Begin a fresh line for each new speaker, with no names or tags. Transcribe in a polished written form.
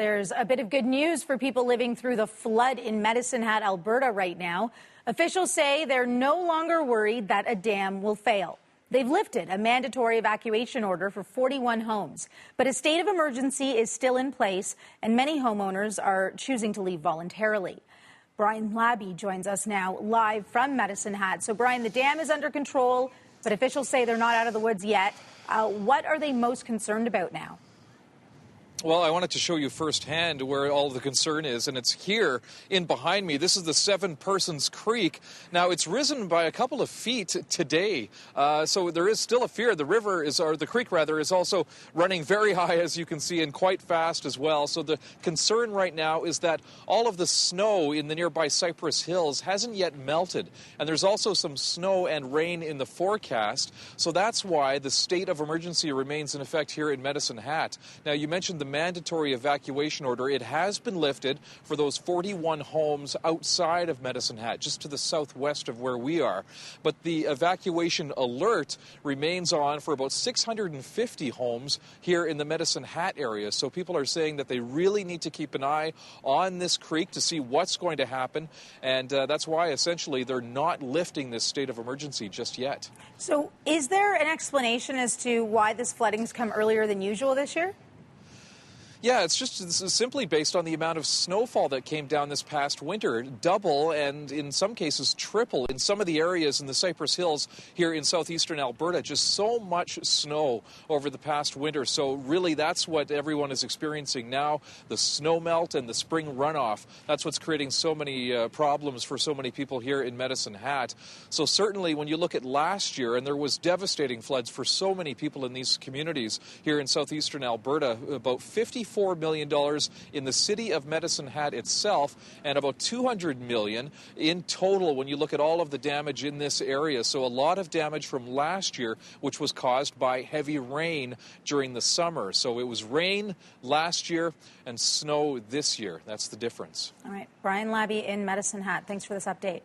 There's a bit of good news for people living through the flood in Medicine Hat, Alberta right now. Officials say they're no longer worried that a dam will fail. They've lifted a mandatory evacuation order for 41 homes, but a state of emergency is still in place, and many homeowners are choosing to leave voluntarily. Brian Labby joins us now live from Medicine Hat. So, Brian, the dam is under control, but officials say they're not out of the woods yet. What are they most concerned about now?
Well, I wanted to show you firsthand where all the concern is, and it's here in behind me. This is the Seven Persons Creek. Now, it's risen by a couple of feet today, so there is still a fear. The river is, or the creek rather, is also running very high, as you can see, and quite fast as well. So the concern right now is that all of the snow in the nearby Cypress Hills hasn't yet melted, and there's also some snow and rain in the forecast. So that's why the state of emergency remains in effect here in Medicine Hat. Now, you mentioned the mandatory evacuation order. It has been lifted for those 41 homes outside of Medicine Hat, just to the southwest of where we are. But the evacuation alert remains on for about 650 homes here in the Medicine Hat area. So people are saying that they really need to keep an eye on this creek to see what's going to happen. And that's why essentially they're not lifting this state of emergency just yet.
So is there an explanation as to why this flooding has come earlier than usual this year?
Yeah, it's simply based on the amount of snowfall that came down this past winter, double and in some cases triple in some of the areas in the Cypress Hills here in southeastern Alberta. Just so much snow over the past winter. So really that's what everyone is experiencing now, the snow melt and the spring runoff. That's what's creating so many problems for so many people here in Medicine Hat. So certainly when you look at last year, and there was devastating floods for so many people in these communities here in southeastern Alberta, about $54 million in the city of Medicine Hat itself, and about $200 million in total when you look at all of the damage in this area. So a lot of damage from last year, which was caused by heavy rain during the summer. So it was rain last year and snow this year. That's the difference.
All right. Brian Labby in Medicine Hat. Thanks for this update.